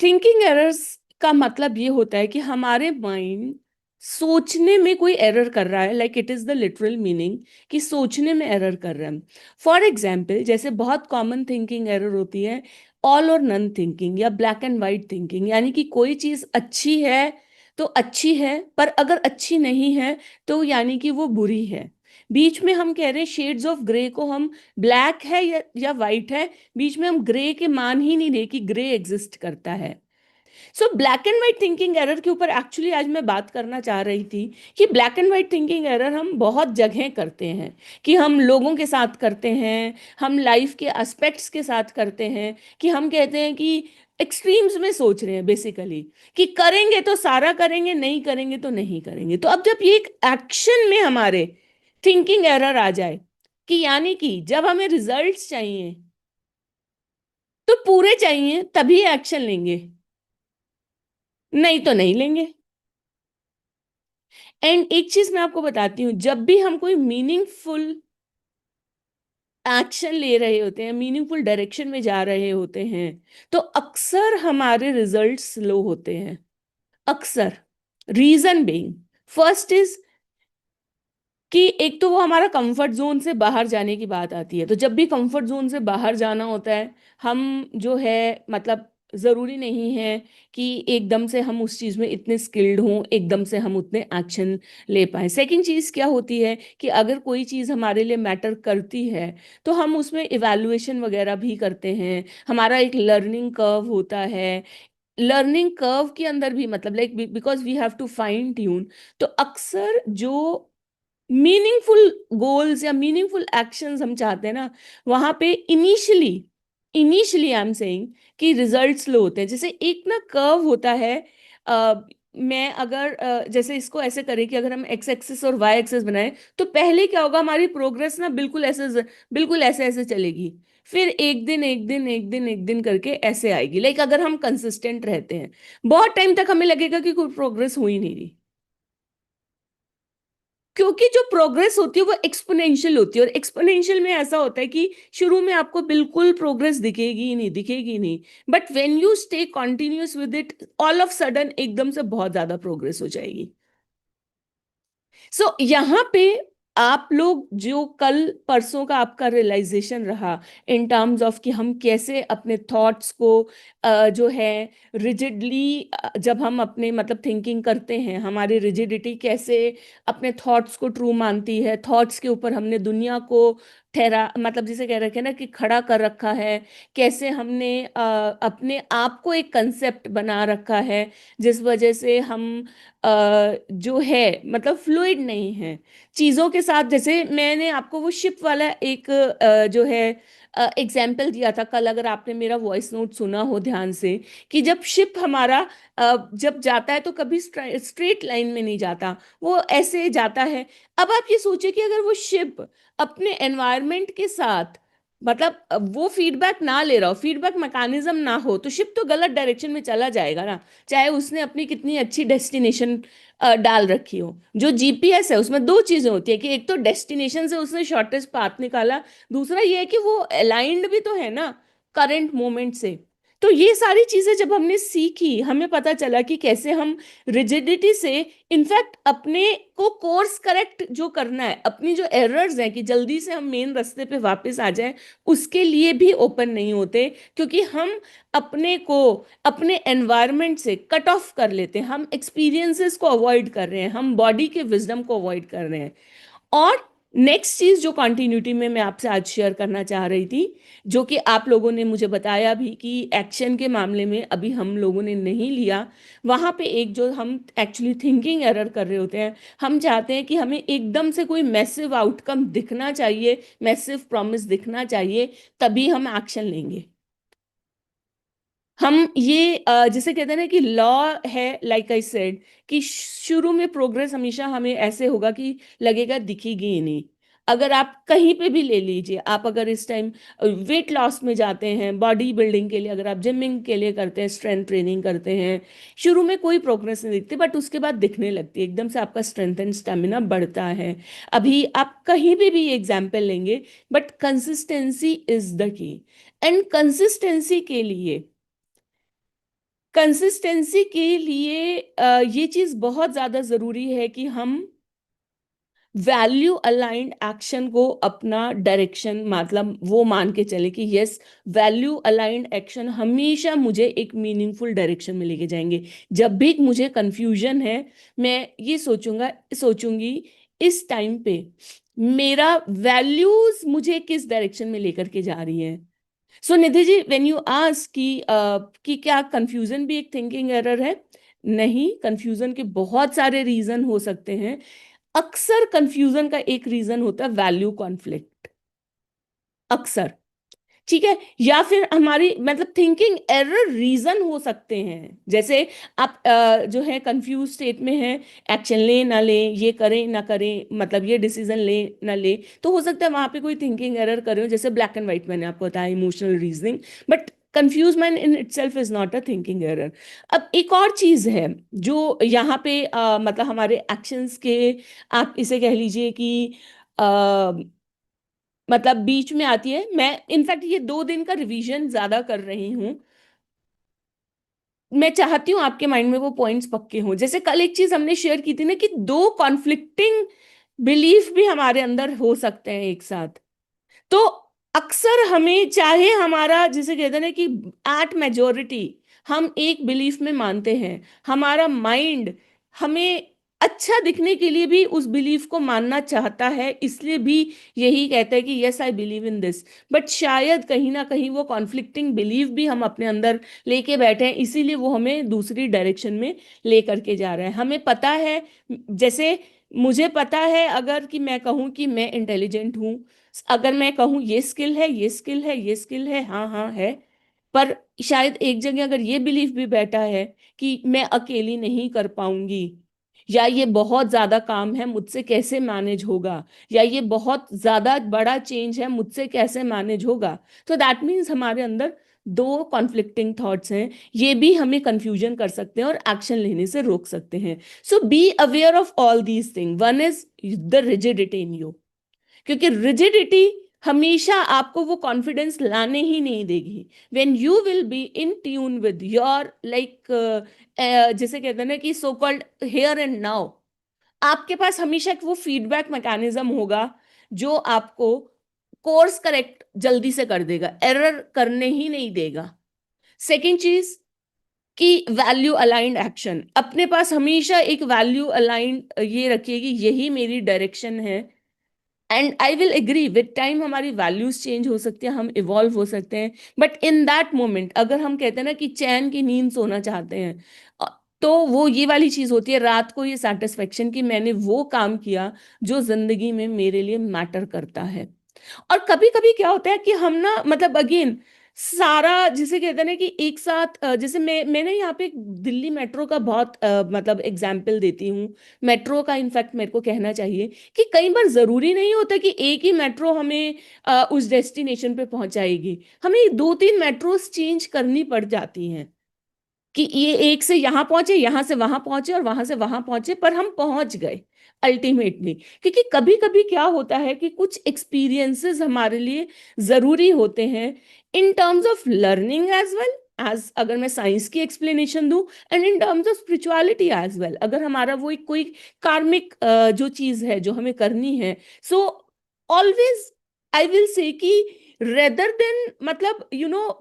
Thinking errors का मतलब ये होता है कि हमारे माइंड सोचने में कोई एरर कर रहा है, like it is the literal meaning कि सोचने में एरर कर रहा है। फॉर एग्जाम्पल, जैसे बहुत कॉमन थिंकिंग एरर होती है ऑल और नन थिंकिंग या ब्लैक एंड वाइट थिंकिंग, यानी कि कोई चीज अच्छी है तो अच्छी है, पर अगर अच्छी नहीं है तो यानी कि वो बुरी है। बीच में हम कह रहे हैं शेड्स ऑफ ग्रे को हम ब्लैक है या वाइट है, बीच में हम ग्रे के मान ही नहीं रहे कि ग्रे एग्जिस्ट करता है। So black and white thinking error के ऊपर एक्चुअली आज मैं बात करना चाह रही थी कि black and white thinking error हम बहुत जगह करते हैं, कि हम लोगों के साथ करते हैं, हम लाइफ के एस्पेक्ट्स के साथ करते हैं, कि हम कहते हैं कि एक्सट्रीम्स में सोच रहे हैं बेसिकली, कि करेंगे तो सारा करेंगे, नहीं करेंगे तो नहीं करेंगे। तो अब जब ये एक एक्शन में हमारे थिंकिंग एरर आ जाए कि यानी कि जब हमें रिजल्ट्स चाहिए तो पूरे चाहिए तभी एक्शन लेंगे, नहीं तो नहीं लेंगे। एंड एक चीज मैं आपको बताती हूँ, जब भी हम कोई मीनिंगफुल एक्शन ले रहे होते हैं, मीनिंगफुल डायरेक्शन में जा रहे होते हैं, तो अक्सर हमारे रिजल्ट स्लो होते हैं। अक्सर। रीजन बीइंग, फर्स्ट इज कि एक तो वो हमारा कंफर्ट जोन से बाहर जाने की बात आती है। तो जब भी कंफर्ट जोन से बाहर जाना होता है, हम जो है मतलब जरूरी नहीं है कि एकदम से हम उस चीज में इतने स्किल्ड हों, एकदम से हम उतने एक्शन ले पाए। सेकंड चीज क्या होती है कि अगर कोई चीज हमारे लिए मैटर करती है तो हम उसमें इवैल्यूएशन वगैरह भी करते हैं, हमारा एक लर्निंग कर्व होता है। लर्निंग कर्व के अंदर भी मतलब like because we have to fine tune. तो अक्सर जो मीनिंगफुल गोल्स या मीनिंगफुल एक्शंस हम चाहते हैं ना, वहां पे initially initially I am saying कि रिजल्ट्स लो होते हैं। जैसे एक ना कर्व होता है, अ, मैं अगर जैसे इसको ऐसे करें कि अगर हम एक्स एक्सिस और वाई एक्सिस बनाएं, तो पहले क्या होगा, हमारी प्रोग्रेस ना बिल्कुल ऐसे ऐसे चलेगी। फिर एक दिन एक दिन एक दिन एक दिन करके ऐसे आएगी, लाइक अगर हम कंसिस्टेंट रहते हैं बहुत टाइम तक हमें लगेगा कि कोई प्रोग्रेस हो ही नहीं रही, क्योंकि जो प्रोग्रेस होती है वो एक्सपोनेंशियल होती है। और एक्सपोनेंशियल में ऐसा होता है कि शुरू में आपको बिल्कुल प्रोग्रेस दिखेगी ही नहीं, दिखेगी नहीं, but when you stay continuous with it, all of sudden एकदम से बहुत ज्यादा प्रोग्रेस हो जाएगी। यहाँ पे आप लोग जो कल परसों का आपका रियलाइजेशन रहा इन टर्म्स ऑफ कि हम कैसे अपने थॉट्स को जो है रिजिडली, जब हम अपने मतलब थिंकिंग करते हैं, हमारी रिजिडिटी कैसे अपने थॉट्स को ट्रू मानती है, थॉट्स के ऊपर हमने दुनिया को ठहरा मतलब जिसे कह रखे ना कि खड़ा कर रखा है, कैसे हमने अपने आप को एक कंसेप्ट बना रखा है जिस वजह से हम जो है मतलब फ्लूइड नहीं है चीजों के साथ। जैसे मैंने आपको वो शिप वाला एक जो है एग्जाम्पल दिया था कल, अगर आपने मेरा वॉइस नोट सुना हो ध्यान से, कि जब शिप हमारा जब जाता है तो कभी स्ट्रेट लाइन में नहीं जाता, वो ऐसे जाता है। अब आप ये सोचिए कि अगर वो शिप अपने एनवायरनमेंट के साथ मतलब वो फीडबैक ना ले रहा हो, फीडबैक मैकेनिज्म ना हो, तो शिप तो गलत डायरेक्शन में चला जाएगा ना, चाहे उसने अपनी कितनी अच्छी डेस्टिनेशन डाल रखी हो। जो जीपीएस है उसमें दो चीजें होती है कि एक तो डेस्टिनेशन से उसने शॉर्टेस्ट पाथ निकाला, दूसरा ये है कि वो अलाइंड भी तो है ना करंट मोमेंट से। तो ये सारी चीजें जब हमने सीखी, हमें पता चला कि कैसे हम रिजिडिटी से इनफैक्ट अपने को कोर्स करेक्ट जो करना है, अपनी जो एरर्स हैं कि जल्दी से हम मेन रास्ते पे वापस आ जाएं, उसके लिए भी ओपन नहीं होते, क्योंकि हम अपने को अपने एनवायरनमेंट से कट ऑफ कर लेते हैं, हम एक्सपीरियंसेस को अवॉइड कर रहे हैं, हम बॉडी के विजडम को अवॉइड कर रहे हैं। और नेक्स्ट चीज जो कंटिन्यूटी में मैं आपसे आज शेयर करना चाह रही थी, जो कि आप लोगों ने मुझे बताया भी कि एक्शन के मामले में अभी हम लोगों ने नहीं लिया, वहां पे एक जो हम एक्चुअली थिंकिंग एरर कर रहे होते हैं, हम चाहते हैं कि हमें एकदम से कोई मैसिव आउटकम दिखना चाहिए, मैसिव प्रॉमिस दिखना चाहिए, तभी हम एक्शन लेंगे। हम ये जिसे कहते हैं ना कि लॉ है, लाइक आई सेड, कि शुरू में प्रोग्रेस हमेशा हमें ऐसे होगा कि लगेगा दिखेगी ही नहीं। अगर आप कहीं पे भी ले लीजिए, आप अगर इस टाइम वेट लॉस में जाते हैं, बॉडी बिल्डिंग के लिए, अगर आप जिमिंग के लिए करते हैं, स्ट्रेंथ ट्रेनिंग करते हैं, शुरू में कोई प्रोग्रेस नहीं दिखती, बट उसके बाद दिखने लगती है, एकदम से आपका स्ट्रेंथ एंड स्टेमिना बढ़ता है। अभी आप कहीं पे भी एग्जाम्पल लेंगे, but consistency is the key. And consistency के लिए कंसिस्टेंसी के लिए ये चीज बहुत ज्यादा जरूरी है कि हम वैल्यू अलाइंड एक्शन को अपना डायरेक्शन मतलब वो मान के चले कि यस, वैल्यू अलाइंड एक्शन हमेशा मुझे एक मीनिंगफुल डायरेक्शन में लेके जाएंगे। जब भी मुझे कंफ्यूजन है, मैं ये सोचूंगी इस टाइम पे मेरा वैल्यूज मुझे किस डायरेक्शन में लेकर के जा रही है। सो Nidhi ji, when you ask कि क्या कंफ्यूजन भी एक थिंकिंग एरर है? नहीं, कंफ्यूजन के बहुत सारे रीजन हो सकते हैं। अक्सर कंफ्यूजन का एक रीजन होता है वैल्यू कॉन्फ्लिक्ट, अक्सर। ठीक है, या फिर हमारी मतलब थिंकिंग एरर रीजन हो सकते हैं। जैसे आप जो है कंफ्यूज स्टेट में है, एक्शन ले ना ले, ये करें ना करें, मतलब ये डिसीजन ले ना ले, तो हो सकता है वहां पे कोई थिंकिंग एरर कर रहे हो, जैसे ब्लैक एंड व्हाइट मैंने आपको बताया, emotional reasoning. But confuse mind in itself is not a thinking error. अब एक और चीज है जो यहाँ पे मतलब हमारे एक्शंस के, आप इसे कह लीजिए कि मतलब बीच में आती है। मैं इनफैक्ट ये 2 दिन का रिवीजन ज्यादा कर रही हूँ। मैं चाहती हूँ आपके माइंड में वो पॉइंट्स पक्के हों। जैसे कल एक चीज हमने शेयर की थी ना कि दो कॉन्फ्लिक्टिंग बिलीफ भी हमारे अंदर हो सकते हैं एक साथ। तो अक्सर हमें, चाहे हमारा जिसे कहते हैं ना कि एट मेजोरिटी हम एक बिलीफ में मानते हैं, हमारा माइंड हमें अच्छा दिखने के लिए भी उस बिलीफ को मानना चाहता है, इसलिए भी यही कहता है कि yes I believe in this. But शायद कहीं ना कहीं वो कॉन्फ्लिक्टिंग बिलीफ भी हम अपने अंदर लेके बैठे हैं, इसीलिए वो हमें दूसरी डायरेक्शन में लेकर के जा रहा है। हमें पता है, जैसे मुझे पता है अगर कि मैं कहूँ कि मैं इंटेलिजेंट हूँ, अगर मैं कहूँ ये स्किल है, ये स्किल है, ये स्किल है, हाँ हाँ है, पर शायद एक जगह अगर ये बिलीफ भी बैठा है कि मैं अकेली नहीं कर पाऊंगी, या ये बहुत ज्यादा काम है मुझसे कैसे मैनेज होगा, या ये बहुत ज्यादा बड़ा चेंज है मुझसे कैसे मैनेज होगा, तो दैट मीन्स हमारे अंदर दो कॉन्फ्लिक्टिंग थॉट्स हैं। ये भी हमें कंफ्यूजन कर सकते हैं और एक्शन लेने से रोक सकते हैं। So be aware of all these thing. One is the rigidity in you, क्योंकि रिजिडिटी हमेशा आपको वो कॉन्फिडेंस लाने ही नहीं देगी। When you will be in tune with your like, जिसे कहते हैं ना कि so called here and now, आपके पास हमेशा एक वो फीडबैक मैकेनिज्म होगा जो आपको कोर्स करेक्ट जल्दी से कर देगा, एरर करने ही नहीं देगा। सेकेंड चीज कि वैल्यू अलाइंड एक्शन, अपने पास हमेशा एक वैल्यू अलाइंड ये रखिए कि यही मेरी डायरेक्शन है। And I will agree, with time हमारी वैल्यूज चेंज हो सकती है, हम इवॉल्व हो सकते हैं, बट इन दैट मोमेंट अगर हम कहते हैं ना कि चैन की नींद सोना चाहते हैं, तो वो ये वाली चीज होती है रात को ये सेटिस्फेक्शन कि मैंने वो काम किया जो जिंदगी में मेरे लिए मैटर करता है। और कभी कभी क्या होता है कि हम ना मतलब अगेन सारा जिसे कहते हैं ना कि एक साथ जैसे मैंने यहाँ पे दिल्ली मेट्रो का बहुत मतलब एग्जाम्पल देती हूँ। मेट्रो का इनफैक्ट मेरे को कहना चाहिए कि कई बार जरूरी नहीं होता कि एक ही मेट्रो हमें उस डेस्टिनेशन पे पहुंचाएगी, हमें 2-3 मेट्रोस चेंज करनी पड़ जाती हैं कि ये एक से यहाँ पहुंचे, यहाँ से वहां पहुंचे, और वहां से वहां पहुंचे, पर हम पहुंच गए अल्टीमेटली। क्योंकि कभी कभी क्या होता है कि कुछ एक्सपीरियंसेस हमारे लिए जरूरी होते हैं in terms of learning as well as, अगर मैं साइंस की एक्सप्लेनेशन दूं, and in terms of spirituality as well, अगर हमारा वो एक कोई कार्मिक जो चीज है जो हमें करनी है। So always I will say कि रेदर देन मतलब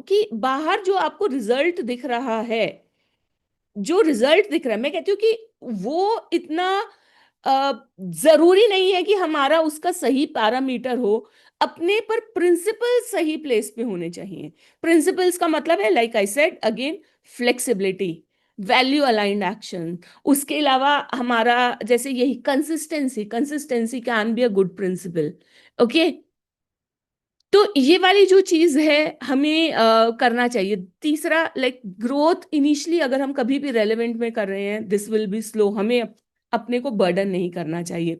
कि बाहर जो आपको रिजल्ट दिख रहा है, जो रिजल्ट दिख रहा है, मैं कहती हूँ कि वो इतना अ, जरूरी नहीं है कि हमारा उसका सही पैरामीटर हो। अपने पर प्रिंसिपल सही प्लेस पे होने चाहिए। प्रिंसिपल्स का मतलब है, like I said again, flexibility, value aligned action. उसके अलावा हमारा जैसे यही consistency, consistency can be a good principle. Okay, तो ये वाली जो चीज है हमें करना चाहिए। तीसरा, लाइक ग्रोथ इनिशियली अगर हम कभी भी रेलेवेंट में कर रहे हैं, दिस विल बी स्लो, हमें अपने को बर्डन नहीं करना चाहिए।